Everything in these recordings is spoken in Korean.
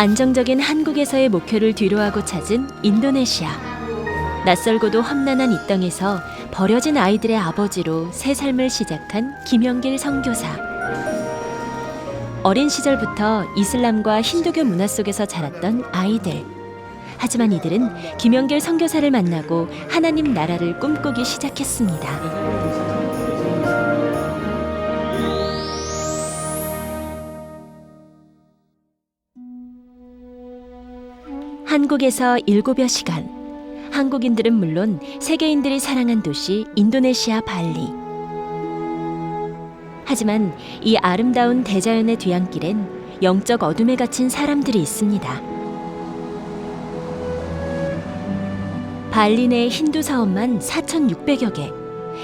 안정적인 한국에서의 목표를 뒤로하고 찾은 인도네시아. 낯설고도 험난한 이 땅에서 버려진 아이들의 아버지로 새 삶을 시작한 김영길 선교사. 어린 시절부터 이슬람과 힌두교 문화 속에서 자랐던 아이들. 하지만 이들은 김영길 선교사를 만나고 하나님 나라를 꿈꾸기 시작했습니다. 한국에서 7여 시간. 한국인들은 물론 세계인들이 사랑한 도시 인도네시아 발리. 하지만 이 아름다운 대자연의 뒤안길엔 영적 어둠에 갇힌 사람들이 있습니다. 발리 내 힌두 사원만 4,600여 개.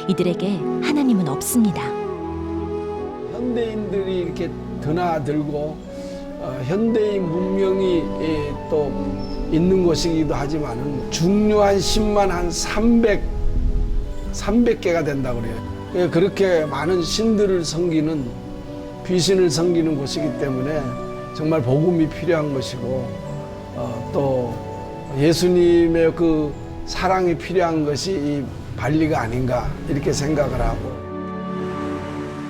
이들에게 하나님은 없습니다. 현대인들이 이렇게 드나들고 현대인 문명이 또 있는 곳이기도 하지만 중요한 신만 한 300개가 된다고 그래요. 그렇게 많은 신들을 섬기는, 귀신을 섬기는 곳이기 때문에 정말 복음이 필요한 것이고 또 예수님의 그 사랑이 필요한 것이 이 발리가 아닌가 이렇게 생각을 하고.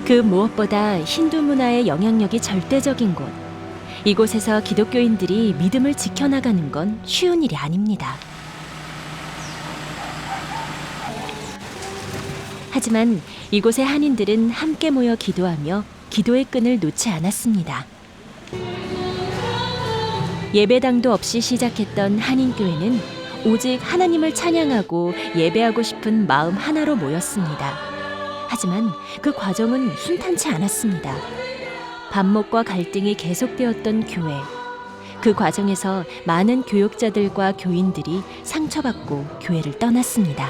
그 무엇보다 힌두 문화의 영향력이 절대적인 곳. 이곳에서 기독교인들이 믿음을 지켜나가는 건 쉬운 일이 아닙니다. 하지만 이곳의 한인들은 함께 모여 기도하며 기도의 끈을 놓지 않았습니다. 예배당도 없이 시작했던 한인교회는 오직 하나님을 찬양하고 예배하고 싶은 마음 하나로 모였습니다. 하지만 그 과정은 순탄치 않았습니다. 반목과 갈등이 계속되었던 교회. 그 과정에서 많은 교역자들과 교인들이 상처받고 교회를 떠났습니다.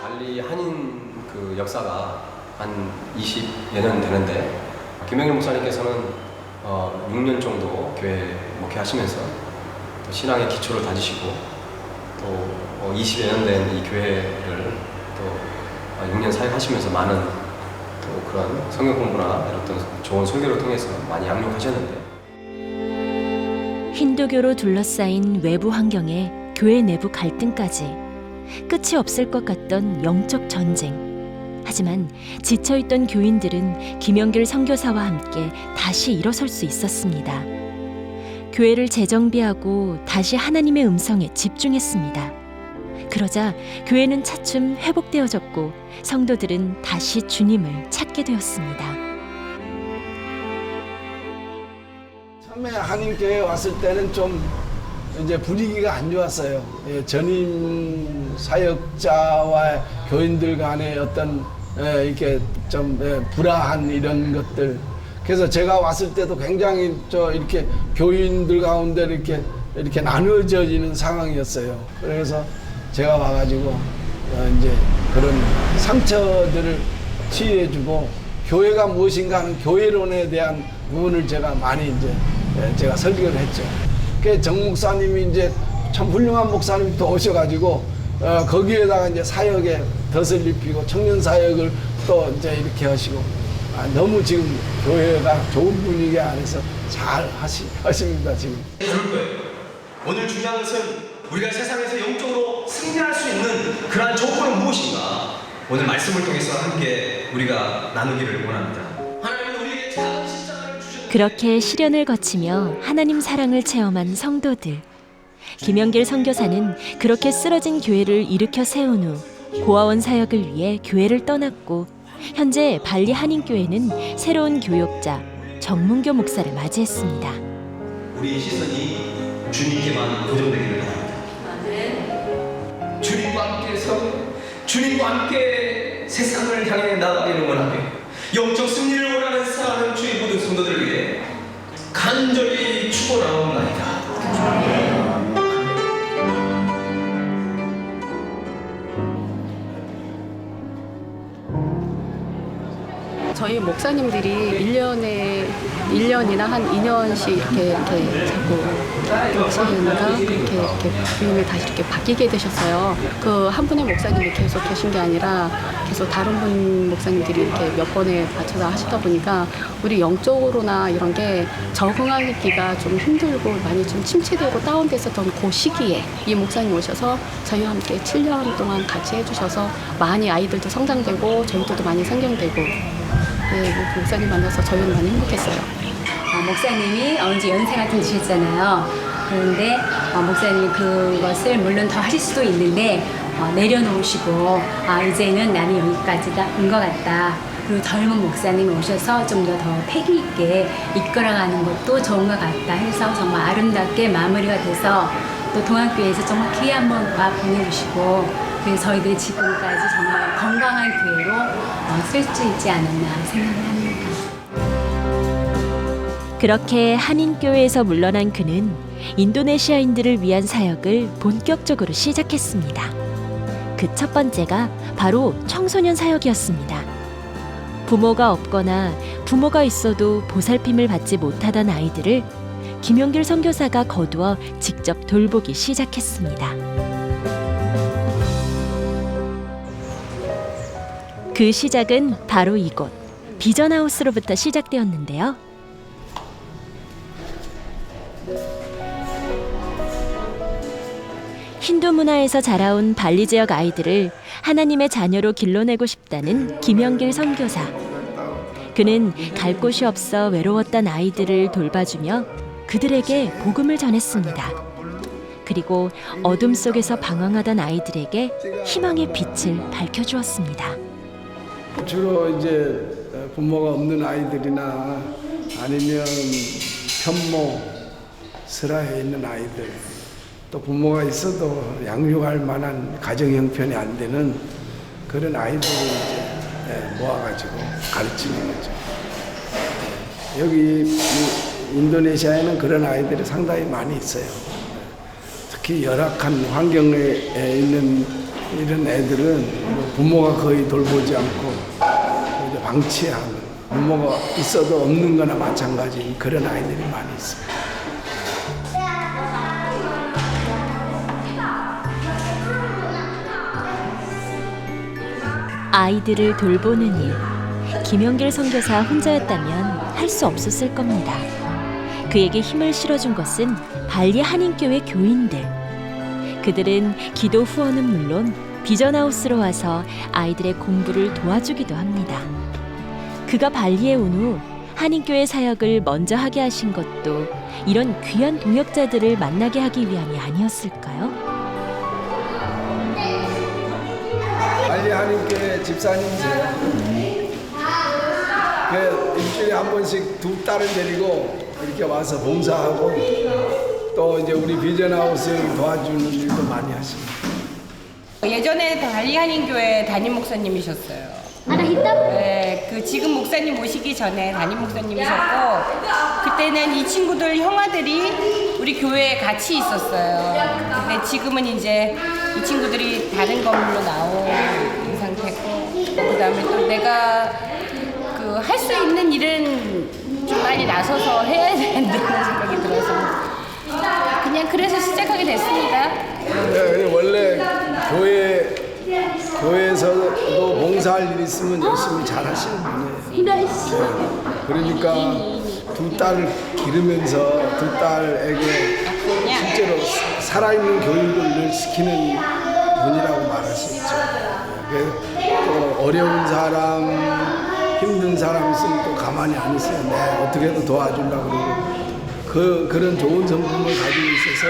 발리 한인 그 역사가 한 20여 년 되는데 김영길 목사님께서는 6년 정도 교회 목회하시면서 또 신앙의 기초를 다지시고 또 20여 년 된 이 교회를 또 6년 사역하시면서 많은 또 그런 성경 공부나 이런 좋은 설교를 통해서 많이 양육하셨는데, 힌두교로 둘러싸인 외부 환경에 교회 내부 갈등까지 끝이 없을 것 같던 영적 전쟁. 하지만 지쳐있던 교인들은 김영길 선교사와 함께 다시 일어설 수 있었습니다. 교회를 재정비하고 다시 하나님의 음성에 집중했습니다. 그러자 교회는 차츰 회복되어졌고 성도들은 다시 주님을 찾게 되었습니다. 처음에 한인교회 왔을 때는 좀 이제 분위기가 안 좋았어요. 전임 사역자와 교인들 간의 어떤 이렇게 좀 불화한 이런 것들. 그래서 제가 왔을 때도 굉장히 이렇게 교인들 가운데 이렇게 나누어지는 상황이었어요. 그래서 제가 와가지고 이제 그런 상처들을 치유해주고 교회가 무엇인가 하는 교회론에 대한 부분을 제가 많이 이제 제가 설교를 했죠. 그 정 목사님이 이제 참 훌륭한 목사님이 또 오셔가지고 거기에다가 이제 사역에 덫을 입히고 청년 사역을 또 이제 이렇게 하시고 너무 지금 교회가 좋은 분위기 안에서 잘 하십니다 지금. 그럴 거예요. 오늘 중요한 것은 우리가 세상에서 영적으로 승리할 수 있는 그러한 조건은 무엇인가? 오늘 말씀을 통해서 함께 우리가 나누기를 원합니다. 하나님은 우리에게 작은 십자가를 주셨는데 그렇게 시련을 거치며 하나님 사랑을 체험한 성도들. 김영길 선교사는 그렇게 쓰러진 교회를 일으켜 세운 후 고아원 사역을 위해 교회를 떠났고 현재 발리 한인교회는 새로운 교역자 정문교 목사를 맞이했습니다. 우리의 시선이 주님께만 고정되기를 바랍니다. 주님과 함께 세상을 향해 나아가기를 원하며 영적 승리를 원하는 사랑하는 주의 모든 성도들을 위해 간절히 축원하옵나이다. 저희 우리 목사님들이 1년이나 한 2년씩 이렇게 자꾸 교체인가 이렇게 부임을 다시 이렇게 바뀌게 되셨어요. 그 한 분의 목사님이 계속 계신 게 아니라 계속 다른 분 목사님들이 이렇게 몇 번에 맞춰서 하시다 보니까 우리 영적으로나 이런 게 적응하기가 좀 힘들고 많이 좀 침체되고 다운됐었던 그 시기에 이 목사님 오셔서 저희와 함께 7년 동안 같이 해주셔서 많이 아이들도 성장되고 저희들도 많이 성경되고 네, 목사님 만나서 저희는 많이 행복했어요. 목사님이 이제 연세가 드셨잖아요. 그런데 목사님이 그것을 물론 더 하실 수도 있는데 내려놓으시고 이제는 나는 여기까지가 온 것 같다. 그리고 젊은 목사님이 오셔서 좀 더 패기 있게 이끌어가는 것도 좋은 것 같다 해서 정말 아름답게 마무리가 돼서 또 동학교에서 정말 기회 한번 와 보내주시고 그래서 저희들이 지금까지 정말 건강한 교회로 쓸 수 있지 않았나 생각을 합니다. 그렇게 한인교회에서 물러난 그는 인도네시아인들을 위한 사역을 본격적으로 시작했습니다. 그 첫 번째가 바로 청소년 사역이었습니다. 부모가 없거나 부모가 있어도 보살핌을 받지 못하던 아이들을 김용길 선교사가 거두어 직접 돌보기 시작했습니다. 그 시작은 바로 이곳 비전하우스로부터 시작되었는데요. 힌두 문화에서 자라온 발리 지역 아이들을 하나님의 자녀로 길러내고 싶다는 김영길 선교사. 그는 갈 곳이 없어 외로웠던 아이들을 돌봐주며 그들에게 복음을 전했습니다. 그리고 어둠 속에서 방황하던 아이들에게 희망의 빛을 밝혀주었습니다. 주로 이제 부모가 없는 아이들이나 아니면 편모, 슬하에 있는 아이들, 또 부모가 있어도 양육할 만한 가정 형편이 안 되는 그런 아이들을 이제 모아가지고 가르치는 거죠. 여기 인도네시아에는 그런 아이들이 상당히 많이 있어요. 특히 열악한 환경에 있는 이런 애들은 부모가 거의 돌보지 않고 이제 방치하는, 부모가 있어도 없는 거나 마찬가지인 그런 아이들이 많이 있습니다. 아이들을 돌보는 일, 김영길 선교사 혼자였다면 할 수 없었을 겁니다. 그에게 힘을 실어준 것은 발리 한인교회 교인들. 그들은 기도 후원은 물론 비전하우스로 와서 아이들의 공부를 도와주기도 합니다. 그가 발리에 온 후 한인교회 사역을 먼저 하게 하신 것도 이런 귀한 동역자들을 만나게 하기 위함이 아니었을까요? 발리 한인교회 집사님이세요. 일주일에 한 번씩 두 딸을 데리고 이렇게 와서 봉사하고 또 이제 우리 비전하우스 도와주는 일도 많이 하십니다. 예전에 발리 한인교회 담임 목사님이셨어요. 네, 그 지금 목사님 모시기 전에 담임 목사님이셨고 그때는 이 친구들 형아들이 우리 교회에 같이 있었어요. 근데 지금은 이제 이 친구들이 다른 건물로 나온 상태고 그다음에 또 내가 그 할 수 있는 일은 좀 많이 나서서 해야 된다는 생각이 들어서 그냥 그래서 시작하게 됐습니다. 네, 원래 교회에서도 봉사할 일 있으면 열심히 잘 하시는 분이에요. 네, 그러니까 두 딸을 기르면서 두 딸에게 실제로 살아있는 교육을 늘 시키는 분이라고 말할 수 있죠. 또 어려운 사람, 힘든 사람 있으면 또 가만히 안 있어요. 네, 어떻게든 도와주려고 그러고 그런 좋은 성품을 가지고 있어서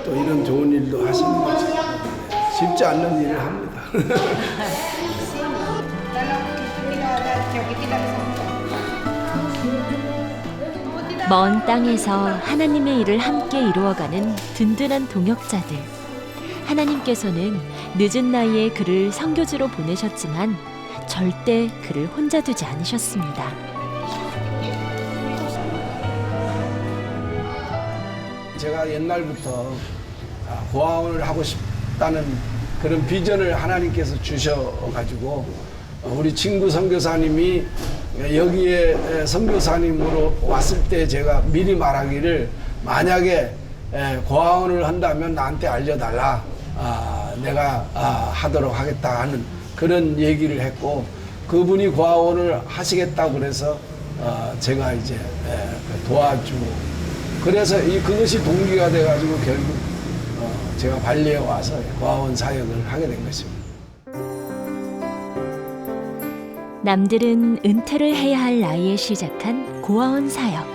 또 이런 좋은 일도 하시는 거죠. 쉽지 않는 일을 합니다. 먼 땅에서 하나님의 일을 함께 이루어가는 든든한 동역자들. 하나님께서는 늦은 나이에 그를 선교지로 보내셨지만 절대 그를 혼자 두지 않으셨습니다. 제가 옛날부터 고아원을 하고 싶다는 그런 비전을 하나님께서 주셔가지고 우리 친구 선교사님이 여기에 선교사님으로 왔을 때 제가 미리 말하기를 만약에 고아원을 한다면 나한테 알려달라. 내가 하도록 하겠다 하는 그런 얘기를 했고 그분이 고아원을 하시겠다고 그래서 제가 이제 도와주고 그래서 그것이 동기가 돼가지고 결국 제가 발리에 와서 고아원 사역을 하게 된 것입니다. 남들은 은퇴를 해야 할 나이에 시작한 고아원 사역.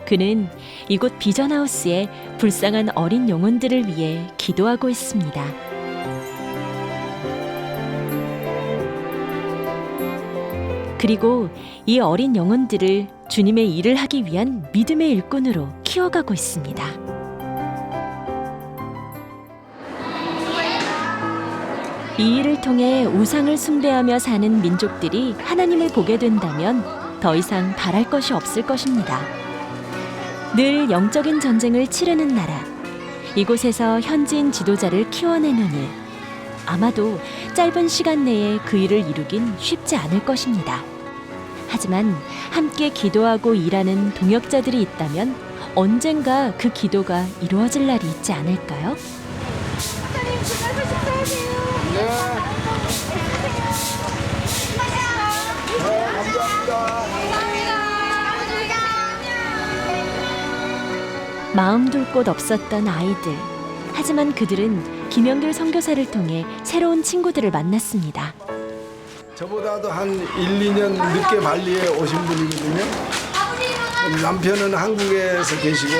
그는 이곳 비전하우스에 불쌍한 어린 영혼들을 위해 기도하고 있습니다. 그리고 이 어린 영혼들을 주님의 일을 하기 위한 믿음의 일꾼으로 키워가고 있습니다. 이 일을 통해 우상을 숭배하며 사는 민족들이 하나님을 보게 된다면 더 이상 바랄 것이 없을 것입니다. 늘 영적인 전쟁을 치르는 나라, 이곳에서 현지인 지도자를 키워내느니 아마도 짧은 시간 내에 그 일을 이루긴 쉽지 않을 것입니다. 하지만 함께 기도하고 일하는 동역자들이 있다면 언젠가 그 기도가 이루어질 날이 있지 않을까요? 마음 둘 곳 없었던 아이들. 하지만 그들은 김영길 선교사를 통해 새로운 친구들을 만났습니다. 저보다도 한 1, 2년 늦게 발리에 오신 분이거든요. 남편은 한국에서 계시고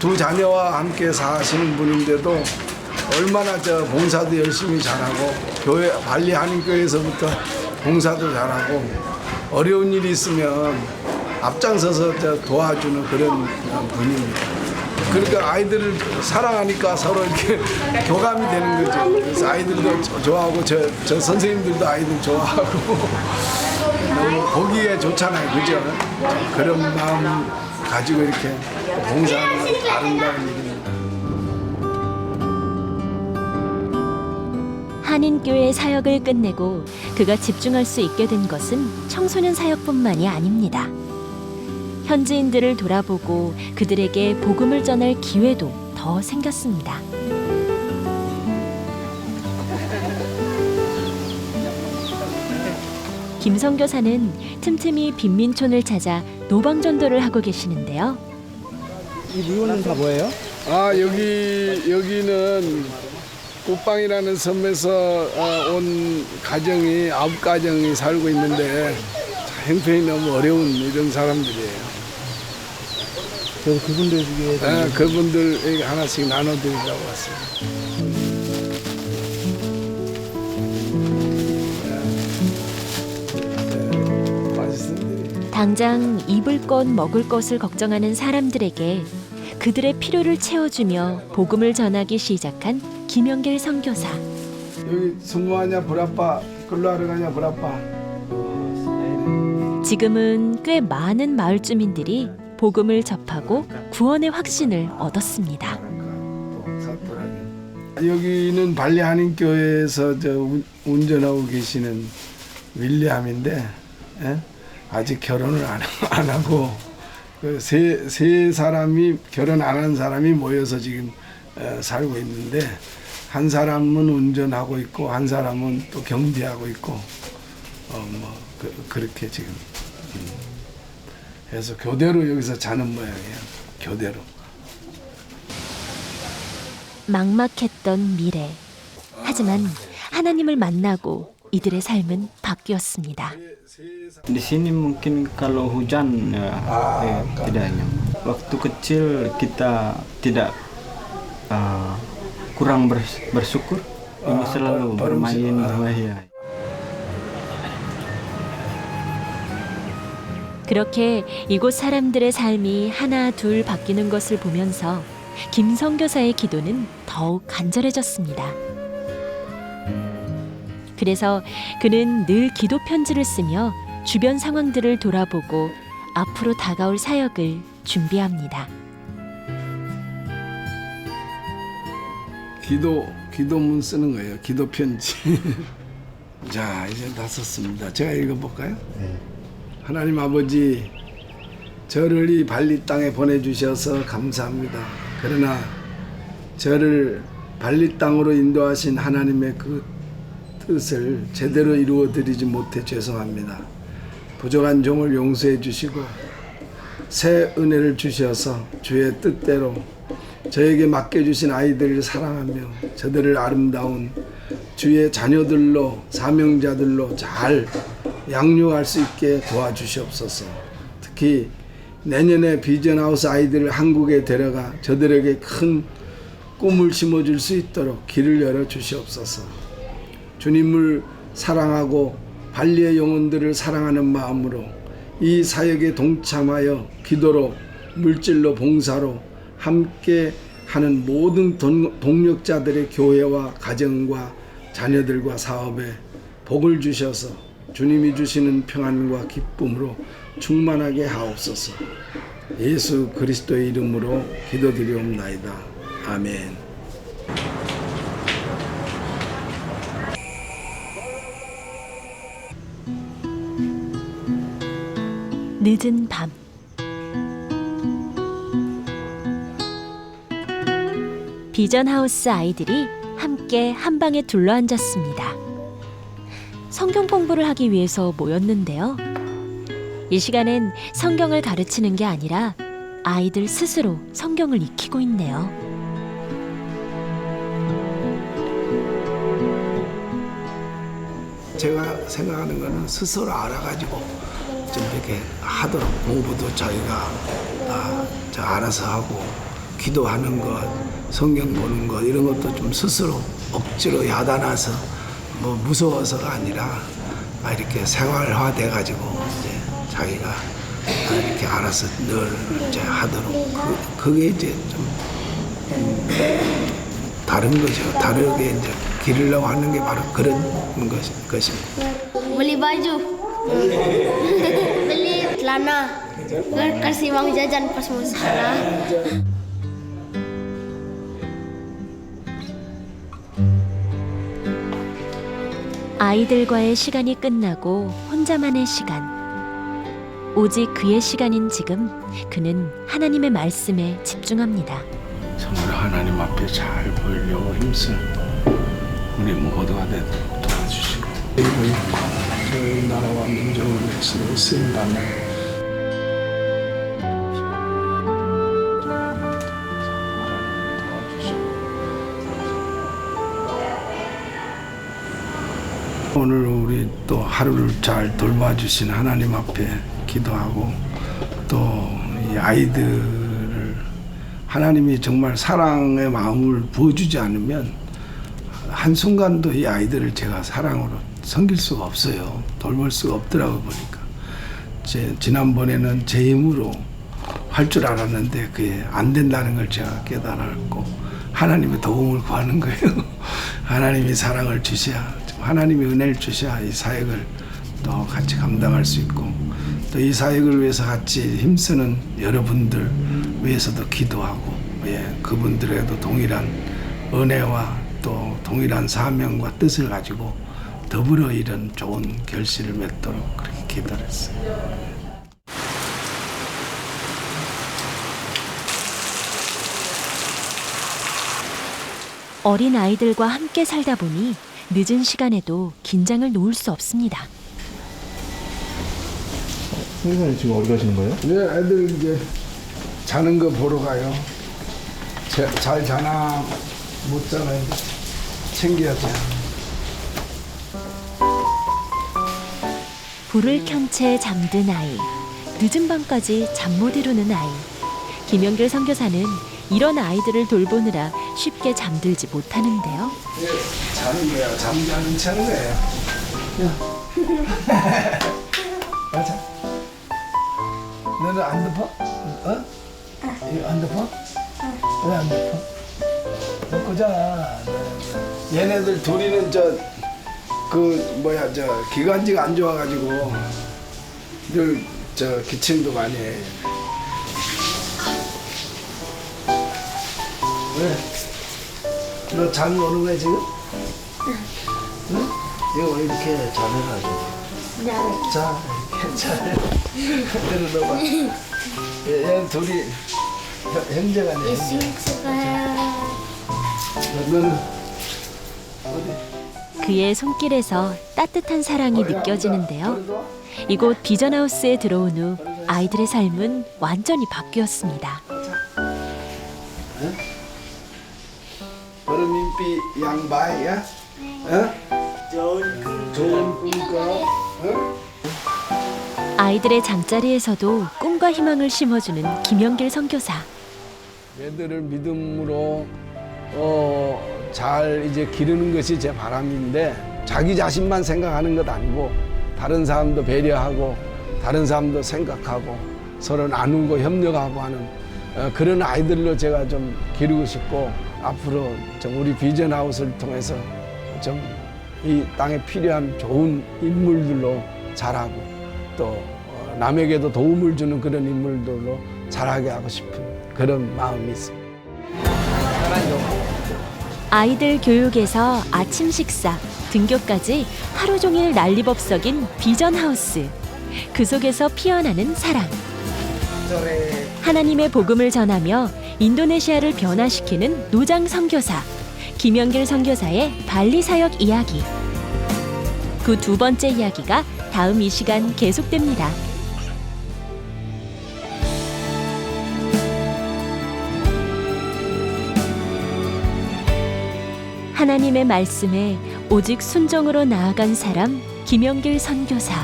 두 자녀와 함께 사시는 분인데도 얼마나 봉사도 열심히 잘하고 교회 발리 한인교회에서부터 봉사도 잘하고 어려운 일이 있으면 앞장서서 도와주는 그런 분입니다. 그러니까 아이들을 사랑하니까 서로 이렇게 교감이 되는 거죠. 그래서 아이들도 좋아하고 저 선생님들도 아이들 좋아하고 너무 보기에 좋잖아요. 그죠? 그런 마음 가지고 이렇게 봉사하는 아름다운 일입니다. 한인교회 사역을 끝내고 그가 집중할 수 있게 된 것은 청소년 사역뿐만이 아닙니다. 현지인들을 돌아보고 그들에게 복음을 전할 기회도 더 생겼습니다. 김 선교사는 틈틈이 빈민촌을 찾아 노방전도를 하고 계시는데요. 이 물건은 다 뭐예요? 여기는 꽃방이라는 섬에서 온 가정이 9가정이 살고 있는데 형편이 너무 어려운 이런 사람들이에요. 그래서 그분들 중에 그분들에게 하나씩 나눠드리려고 왔습니다. 맛있습니다. 당장 입을 것 먹을 것을 걱정하는 사람들에게 그들의 필요를 채워주며 복음을 전하기 시작한 김영길 선교사. 여기 스무하냐 불아빠 끌로하러 가냐 불아빠. 지금은 꽤 많은 마을 주민들이 복음을 접하고 구원의 확신을 얻었습니다. 여기는 발리 한인교회에서 운전하고 계시는 윌리엄인데 아직 결혼을 안 하고 세 사람이 결혼 안 한 사람이 모여서 지금 살고 있는데 한 사람은 운전하고 있고 한 사람은 또 경비하고 있고 그렇게 지금 해서 교대로 여기서 자는 모양이에요. 교대로. 막막했던 미래. 하지만 하나님을 만나고 이들의 삶은 바뀌었습니다. di sini mungkin kalau hujan tidaknya. Waktu kecil kita tidak kurang bersyukur. Ini selalu bermain wahia. 그렇게 이곳 사람들의 삶이 하나 둘 바뀌는 것을 보면서 김 선교사의 기도는 더욱 간절해졌습니다. 그래서 그는 늘 기도 편지를 쓰며 주변 상황들을 돌아보고 앞으로 다가올 사역을 준비합니다. 기도문 쓰는 거예요. 기도 편지. 자, 이제 다 썼습니다. 제가 읽어볼까요? 하나님 아버지, 저를 이 발리 땅에 보내주셔서 감사합니다. 그러나 저를 발리 땅으로 인도하신 하나님의 그 뜻을 제대로 이루어드리지 못해 죄송합니다. 부족한 종을 용서해 주시고 새 은혜를 주셔서 주의 뜻대로 저에게 맡겨주신 아이들을 사랑하며 저들을 아름다운 주의 자녀들로 사명자들로 잘 양육할 수 있게 도와주시옵소서. 특히 내년에 비전하우스 아이들을 한국에 데려가 저들에게 큰 꿈을 심어줄 수 있도록 길을 열어주시옵소서. 주님을 사랑하고 발리의 영혼들을 사랑하는 마음으로 이 사역에 동참하여 기도로 물질로 봉사로 함께 하는 모든 동력자들의 교회와 가정과 자녀들과 사업에 복을 주셔서 주님이 주시는 평안과 기쁨으로 충만하게 하옵소서. 예수 그리스도의 이름으로 기도드리옵나이다. 아멘. 늦은 밤. 비전하우스 아이들이 함께 한 방에 둘러앉았습니다. 성경 공부를 하기 위해서 모였는데요. 이 시간엔 성경을 가르치는 게 아니라 아이들 스스로 성경을 익히고 있네요. 제가 생각하는 거는 스스로 알아가지고 좀 이렇게 하도록 공부도 저희가 알아서 하고 기도하는 것, 성경 보는 것 이런 것도 좀 스스로 억지로 야단해서 뭐 무서워서가 아니라 이렇게 생활화돼 가지고 이제 자기가 이렇게 알아서 늘 이제 하도록 그게 이제 좀 다른 거죠. 다르게 이제 기르려고 하는 게 바로 그런 것입니다. Beli baju, beli celana, kasih uang jajan pas mau sekolah. 아이들과의 시간이 끝나고 혼자만의 시간. 오직 그의 시간인 지금 그는 하나님의 말씀에 집중합니다. 정말 하나님 앞에 잘 보이려고 힘쓰는 우리 모두가 되도록 도와주시고 저희 나라와 민족을 위해서 쓰임받는 오늘 우리 또 하루를 잘 돌봐주신 하나님 앞에 기도하고 또 이 아이들을 하나님이 정말 사랑의 마음을 부어주지 않으면 한순간도 이 아이들을 제가 사랑으로 섬길 수가 없어요. 돌볼 수가 없더라고 보니까. 지난번에는 제 힘으로 할 줄 알았는데 그게 안 된다는 걸 제가 깨달았고 하나님의 도움을 구하는 거예요. 하나님이 사랑을 주셔야 하나님이 은혜를 주셔야 이 사역을 또 같이 감당할 수 있고 또 이 사역을 위해서 같이 힘쓰는 여러분들 위해서도 기도하고 그분들에도 동일한 은혜와 또 동일한 사명과 뜻을 가지고 더불어 이런 좋은 결실을 맺도록 그렇게 기도를 했어요. 어린 아이들과 함께 살다 보니 늦은 시간에도 긴장을 놓을 수 없습니다. 선생님 지금 어디 가시는 거예요? 네, 애들 이제 자는 거 보러 가요. 잘 자나 못 자나 챙겨야죠. 불을 켠 채 잠든 아이, 늦은 밤까지 잠 못 이루는 아이. 김영길 선교사는 이런 아이들을 돌보느라 쉽게 잠들지 못하는데요. 네, 자는 거야. 잠자는 자는 거예요. 자. 너는 안 덮어? 어? 이거 안 덮어? 왜 안 덮어? 덮고 자. 얘네들 둘이는 기관지가 안 좋아가지고 늘 기침도 많이 해. 왜? 너 잠이 오는 거야 지금? 응? 이거 왜 이렇게 잘해가지고. 자, 이렇게 잘해. 들어봐. 얘 둘이 형제가 아니야. 너는 어디? 그의 손길에서 따뜻한 사랑이 느껴지는데요. 이곳 비전하우스에 들어온 후 아이들의 삶은 완전히 바뀌었습니다. 버름인비 양바야? 좋은 꿈꿔. 아이들의 잠자리에서도 꿈과 희망을 심어주는 김영길 선교사. 얘들을 믿음으로 잘 이제 기르는 것이 제 바람인데 자기 자신만 생각하는 것 아니고 다른 사람도 배려하고 다른 사람도 생각하고 서로 나누고 협력하고 하는 그런 아이들로 제가 좀 기르고 싶고 앞으로 좀 우리 비전하우스를 통해서 좀 이 땅에 필요한 좋은 인물들로 자라고 또 남에게도 도움을 주는 그런 인물들로 자라게 하고 싶은 그런 마음이 있습니다. 아이들 교육에서 아침 식사, 등교까지 하루 종일 난리법석인 비전하우스. 그 속에서 피어나는 사랑. 하나님의 복음을 전하며 인도네시아를 변화시키는 노장 선교사 김영길 선교사의 발리 사역 이야기. 그 두 번째 이야기가 다음 이 시간 계속됩니다. 하나님의 말씀에 오직 순종으로 나아간 사람 김영길 선교사.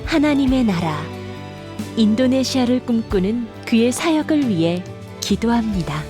하나님의 나라 인도네시아를 꿈꾸는 그의 사역을 위해 기도합니다.